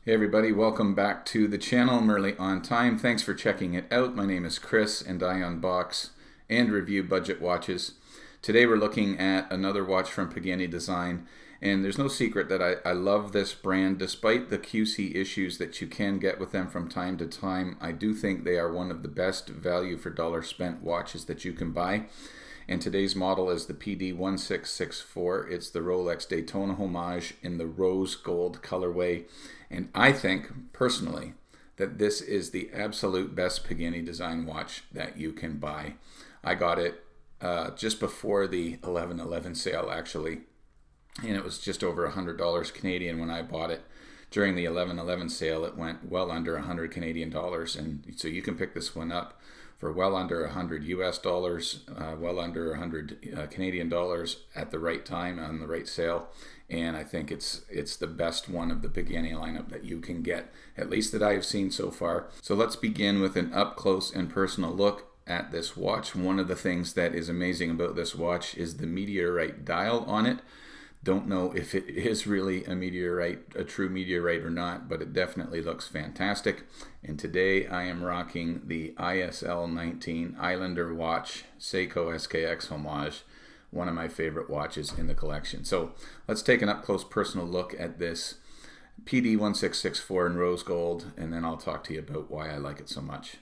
Hey everybody, welcome back to the channel. I'm early on time. Thanks for checking it out. My name is Chris and I unbox and review budget watches. Today we're looking at another watch from Pagani Design, and there's no secret that I love this brand. Despite the QC issues that you can get with them from time to time, I do think they are one of the best value for dollar spent watches that you can buy. And today's model is the PD1664. It's the Rolex Daytona homage in the rose gold colorway. And I think, personally, that this is the absolute best Pagani Design watch that you can buy. I got it just before the 11/11 sale, actually. And it was just over $100 Canadian when I bought it. During the 11/11 sale, it went well under 100 Canadian dollars. And so you can pick this one up for well under 100 US dollars, well under 100 Canadian dollars at the right time on the right sale. And I think it's the best one of the Pagani lineup that you can get, at least that I've seen so far. So let's begin with an up close and personal look at this watch. One of the things that is amazing about this watch is the meteorite dial on it. Don't know if it is really a meteorite, a true meteorite or not, but it definitely looks fantastic. And today I am rocking the ISL 19 Islander watch, Seiko SKX homage, one of my favorite watches in the collection. So let's take an up-close personal look at this PD1664 in rose gold, and then I'll talk to you about why I like it so much.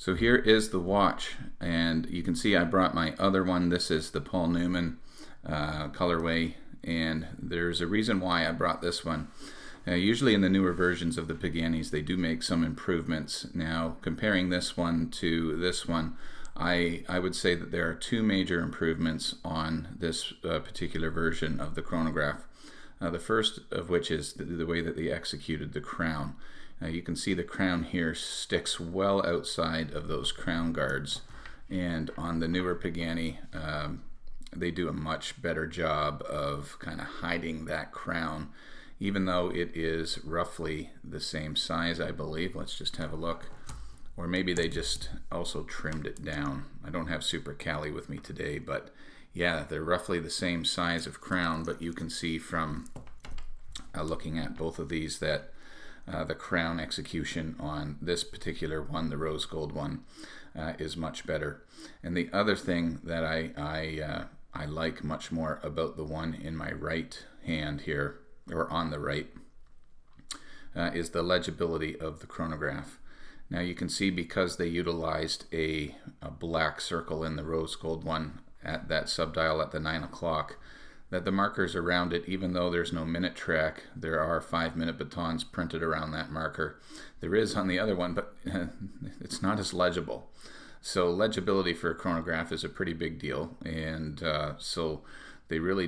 So here is the watch, and you can see I brought my other one. This is the Paul Newman colorway, and there's a reason why I brought this one. Usually in the newer versions of the Paganis, they do make some improvements. Now, comparing this one to this one, I would say that there are two major improvements on this particular version of the Chronograph. The first of which is the way that they executed the crown. You can see the crown here sticks well outside of those crown guards, and on the newer Pagani they do a much better job of kind of hiding that crown, even though it is roughly the same size, I believe. Let's just have a look. Or maybe they just also trimmed it down. I don't have Super Cali with me today, but yeah, they're roughly the same size of crown, but you can see from looking at both of these that the crown execution on this particular one, the rose gold one, is much better. And the other thing that I like much more about the one in my right hand here, or on the right, is the legibility of the chronograph. Now you can see, because they utilized a black circle in the rose gold one at that subdial at the 9 o'clock, that the markers around it, even though there's no minute track, there are 5-minute batons printed around that marker. There is on the other one, but it's not as legible. So legibility for a chronograph is a pretty big deal, and so really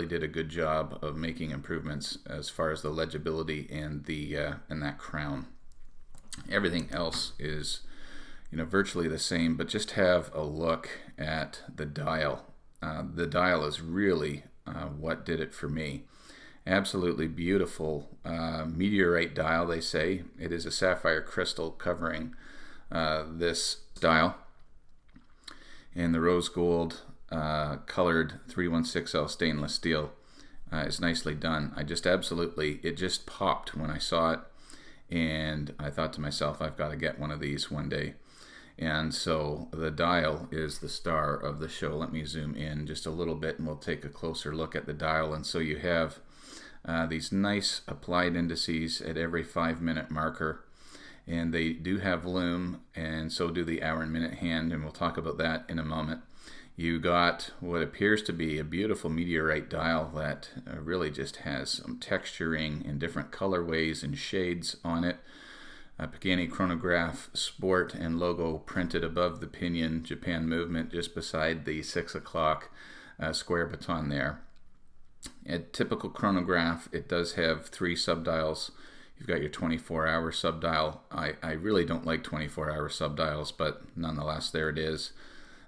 did a good job of making improvements as far as the legibility and that crown. Everything else is virtually the same, but just have a look at the dial. The dial is really what did it for me. Absolutely beautiful meteorite dial, they say. It is a sapphire crystal covering this dial, and the rose gold colored 316L stainless steel is nicely done. It just popped when I saw it, and I thought to myself, I've got to get one of these one day. And so the dial is the star of the show. Let me zoom in just a little bit and we'll take a closer look at the dial. And so you have these nice applied indices at every 5-minute marker, and they do have Loom, and so do the hour and minute hand, and we'll talk about that in a moment. You got what appears to be a beautiful meteorite dial that really just has some texturing in different colorways and shades on it. Pagani Chronograph Sport and logo printed above the pinion, Japan movement, just beside the 6 o'clock square baton there. A typical chronograph, it does have 3 subdials. You've got your 24-hour subdial. I really don't like 24-hour subdials, but nonetheless, there it is.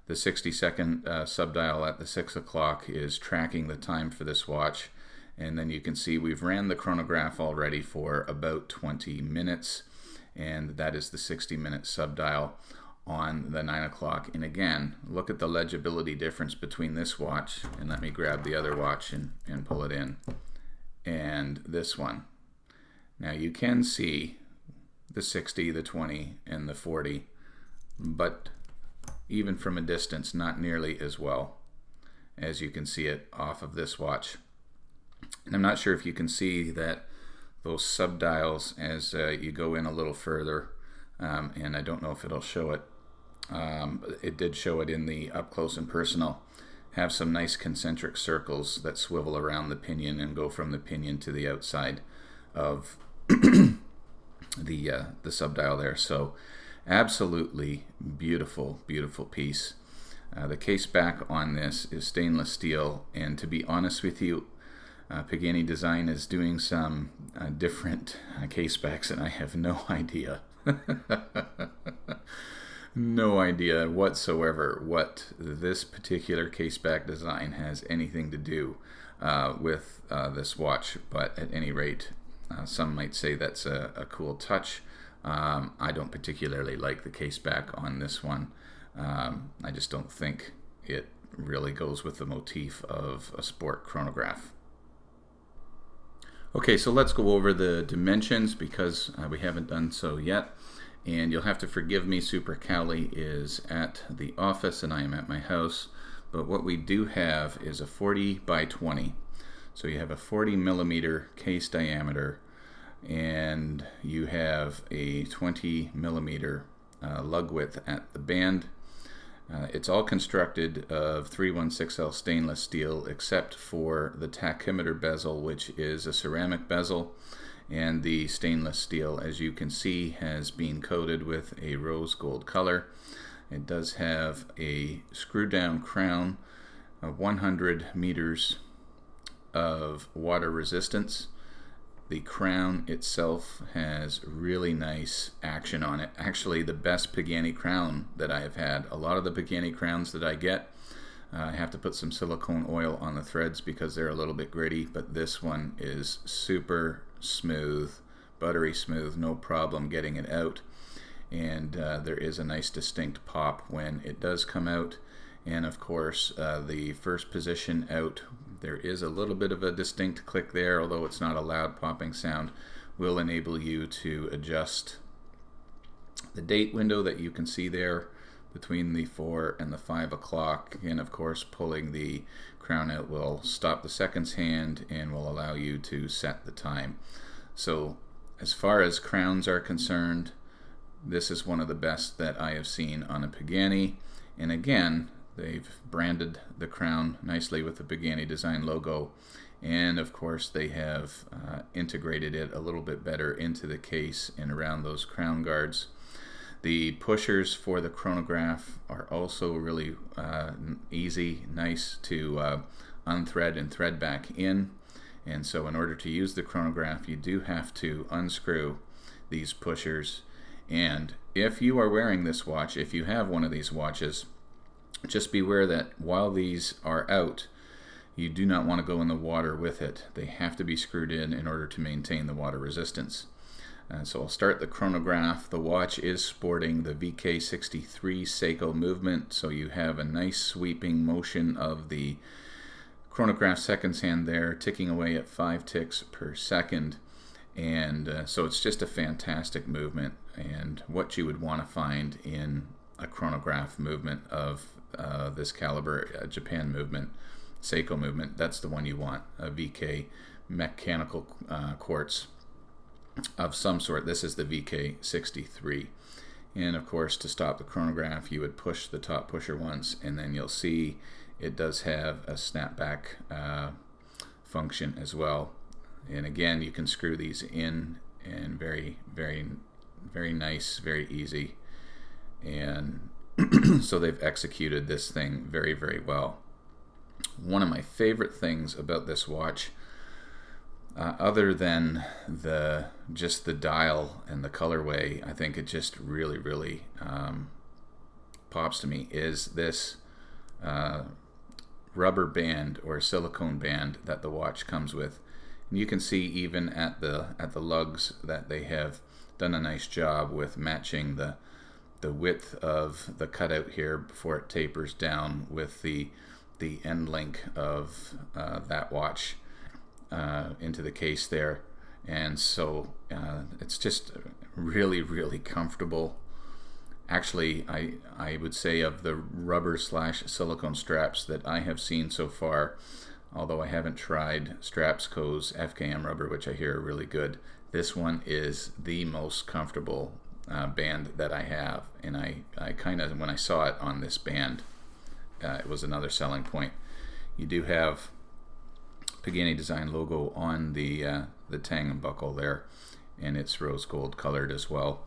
The 60-second subdial at the 6 o'clock is tracking the time for this watch. And then you can see we've ran the chronograph already for about 20 minutes. And that is the 60-minute subdial on the 9 o'clock. And again, look at the legibility difference between this watch, and let me grab the other watch and pull it in, and this one. Now you can see the 60, the 20, and the 40, but even from a distance, not nearly as well as you can see it off of this watch. And I'm not sure if you can see that those subdials as you go in a little further, and I don't know if it'll show it. It did show it in the up close and personal. Have some nice concentric circles that swivel around the pinion and go from the pinion to the outside of the subdial there. So absolutely beautiful, beautiful piece. The case back on this is stainless steel, and to be honest with you, Pagani Design is doing some different case backs, and I have no idea. No idea whatsoever what this particular case back design has anything to do with this watch, but at any rate, some might say that's a cool touch. I don't particularly like the case back on this one. I just don't think it really goes with the motif of a sport chronograph. Okay, so let's go over the dimensions because we haven't done so yet. And you'll have to forgive me, Super Cali is at the office and I am at my house. But what we do have is a 40 by 20. So you have a 40 millimeter case diameter, and you have a 20 millimeter lug width at the band. It's all constructed of 316L stainless steel except for the tachymeter bezel, which is a ceramic bezel, and the stainless steel, as you can see, has been coated with a rose gold color. It does have a screw down crown, 100 meters of water resistance. The crown itself has really nice action on it. Actually, the best Pagani crown that I have had. A lot of the Pagani crowns that I get, I have to put some silicone oil on the threads because they're a little bit gritty, but this one is super smooth, buttery smooth, no problem getting it out. And there is a nice distinct pop when it does come out. And of course, the first position out, there is a little bit of a distinct click there, although it's not a loud popping sound, will enable you to adjust the date window that you can see there between the 4 and the 5 o'clock. And of course, pulling the crown out will stop the seconds hand and will allow you to set the time. So as far as crowns are concerned, this is one of the best that I have seen on a Pagani. And again, they've branded the crown nicely with the Pagani Design logo, and of course they have integrated it a little bit better into the case and around those crown guards. The pushers for the chronograph are also really easy, nice to unthread and thread back in. And so in order to use the chronograph, you do have to unscrew these pushers. And if you are wearing this watch, if you have one of these watches, just beware that while these are out, you do not want to go in the water with it. They have to be screwed in order to maintain the water resistance. So I'll start the chronograph. The watch is sporting the VK63 Seiko movement, so you have a nice sweeping motion of the chronograph seconds hand there, ticking away at 5 ticks per second. And so it's just a fantastic movement, and what you would want to find in a chronograph movement of this caliber, Japan movement, Seiko movement, that's the one you want, a VK mechanical quartz of some sort. This is the VK63. And of course, to stop the chronograph, you would push the top pusher once, and then you'll see it does have a snapback function as well. And again, you can screw these in, and very, very, very nice, very easy. And so they've executed this thing very, very well. One of my favorite things about this watch, other than just the dial and the colorway, I think it just really, really pops to me, is this rubber band or silicone band that the watch comes with. And you can see even at the lugs that they have done a nice job with matching the width of the cutout here before it tapers down with the end link of that watch into the case there. And so it's just really, really comfortable. Actually, I would say of the rubber / silicone straps that I have seen so far, although I haven't tried Strapsco's FKM rubber, which I hear are really good, this one is the most comfortable band that I have. And I kind of, when I saw it on this band, it was another selling point. You do have Pagani Design logo on the tang and buckle there, and it's rose gold colored as well.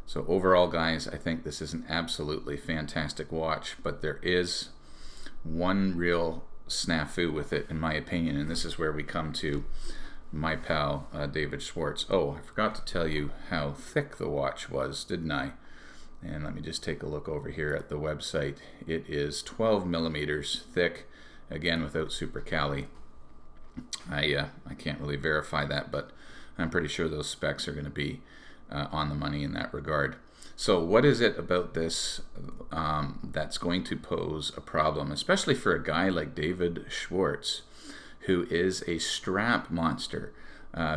So overall, guys, I think this is an absolutely fantastic watch, but there is one real snafu with it, in my opinion, and this is where we come to my pal David Schwartz. Oh, I forgot to tell you how thick the watch was, didn't I? And let me just take a look over here at the website. It is 12 millimeters thick, again without super cali. I can't really verify that, but I'm pretty sure those specs are going to be on the money in that regard. So what is it about this that's going to pose a problem, especially for a guy like David Schwartz, who is a strap monster,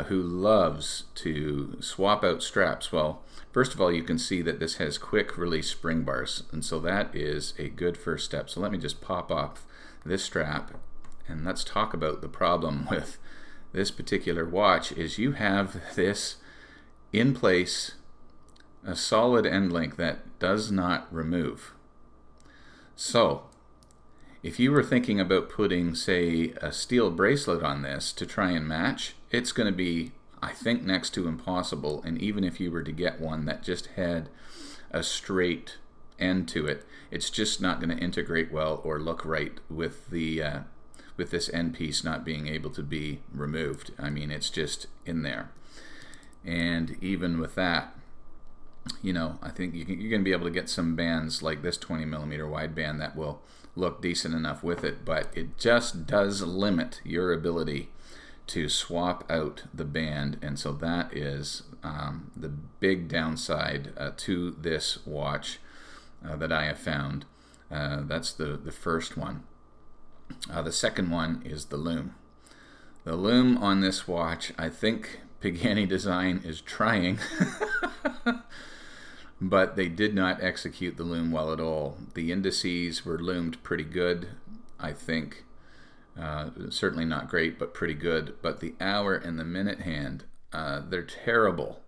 who loves to swap out straps? Well, first of all, you can see that this has quick release spring bars, and so that is a good first step. So let me just pop off this strap, and let's talk about the problem with this particular watch. Is you have this in place, a solid end link that does not remove. So if you were thinking about putting, say, a steel bracelet on this to try and match, it's going to be, I think, next to impossible. And even if you were to get one that just had a straight end to it, it's just not going to integrate well or look right with the with this end piece not being able to be removed. I mean, it's just in there. And even with that, you know, I think you're going to be able to get some bands like this 20 millimeter wide band that will look decent enough with it, but it just does limit your ability to swap out the band. And so that is the big downside to this watch that I have found. That's the first one. The second one is the loom. The loom on this watch, I think Pagani Design is trying, but they did not execute the loom well at all. The indices were loomed pretty good, I think. Certainly not great, but pretty good. But the hour and the minute hand, they're terrible.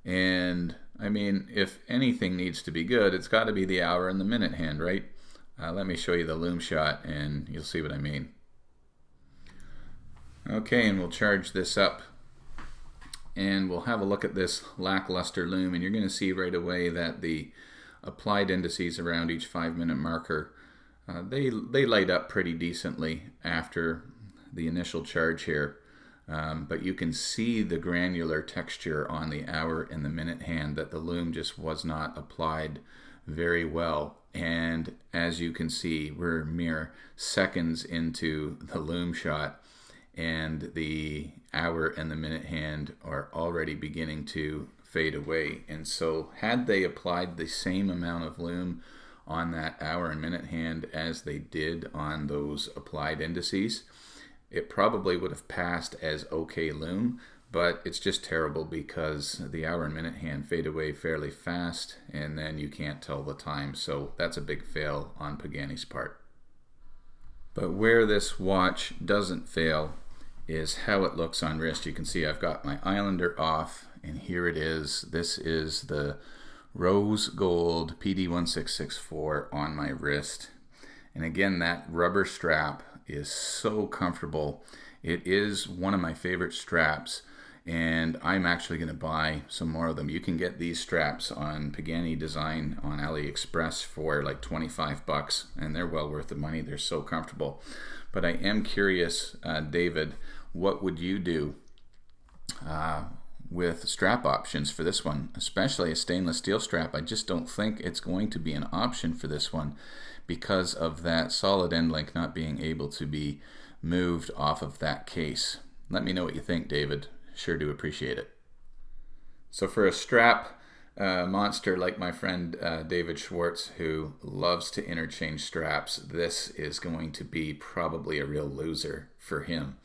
And I mean, if anything needs to be good, it's got to be the hour and the minute hand, right? Let me show you the loom shot and you'll see what I mean. Okay, and we'll charge this up and we'll have a look at this lackluster loom, and you're going to see right away that the applied indices around each 5-minute marker They light up pretty decently after the initial charge here. But you can see the granular texture on the hour and the minute hand that the loom just was not applied very well. And as you can see, we're mere seconds into the loom shot, and the hour and the minute hand are already beginning to fade away. And so had they applied the same amount of loom on that hour and minute hand as they did on those applied indices, it probably would have passed as okay loom, but it's just terrible because the hour and minute hand fade away fairly fast and then you can't tell the time. So that's a big fail on Pagani's part. But where this watch doesn't fail is how it looks on wrist. You can see I've got my Islander off, and here it is. This is the rose gold PD1664 on my wrist. And again, that rubber strap is so comfortable. It is one of my favorite straps, and I'm actually going to buy some more of them. You can get these straps on Pagani Design on Aliexpress for like 25 bucks, and they're well worth the money. They're so comfortable. But I am curious, David, what would you do with strap options for this one, especially a stainless steel strap? I just don't think it's going to be an option for this one because of that solid end link not being able to be moved off of that case. Let me know what you think, David. Sure do appreciate it. So for a strap monster like my friend David Schwartz, who loves to interchange straps, this is going to be probably a real loser for him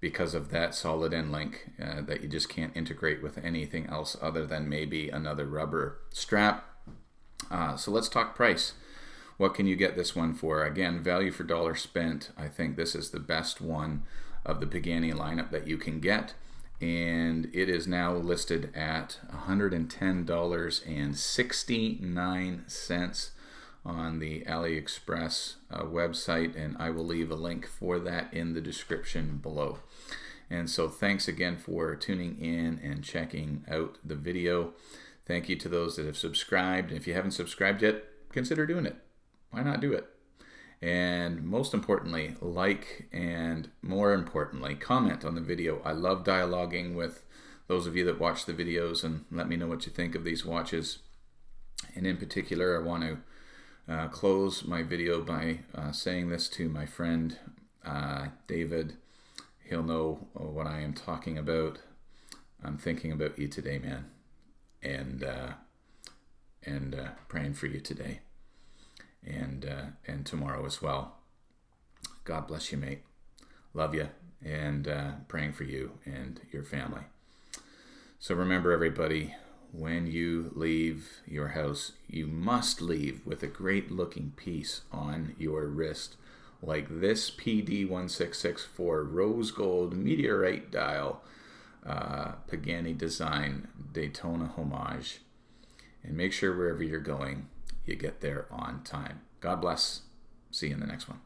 because of that solid end link that you just can't integrate with anything else other than maybe another rubber strap. So let's talk price. What can you get this one for? Again, value for dollar spent. I think this is the best one of the Pagani lineup that you can get. And it is now listed at $110.69 on the Aliexpress website, and I will leave a link for that in the description below. And so thanks again for tuning in and checking out the video. Thank you to those that have subscribed. And if you haven't subscribed yet, consider doing it. Why not do it? And most importantly, like, and more importantly, comment on the video. I love dialoguing with those of you that watch the videos and let me know what you think of these watches. And in particular, I want to close my video by saying this to my friend David. He'll know what I am talking about. I'm thinking about you today, man, and praying for you today. And tomorrow as well. God bless you, mate. Love you, and praying for you and your family. So remember, everybody, when you leave your house, you must leave with a great looking piece on your wrist, like this PD1664 rose gold meteorite dial Pagani Design Daytona homage. And make sure wherever you're going, you get there on time. God bless. See you in the next one.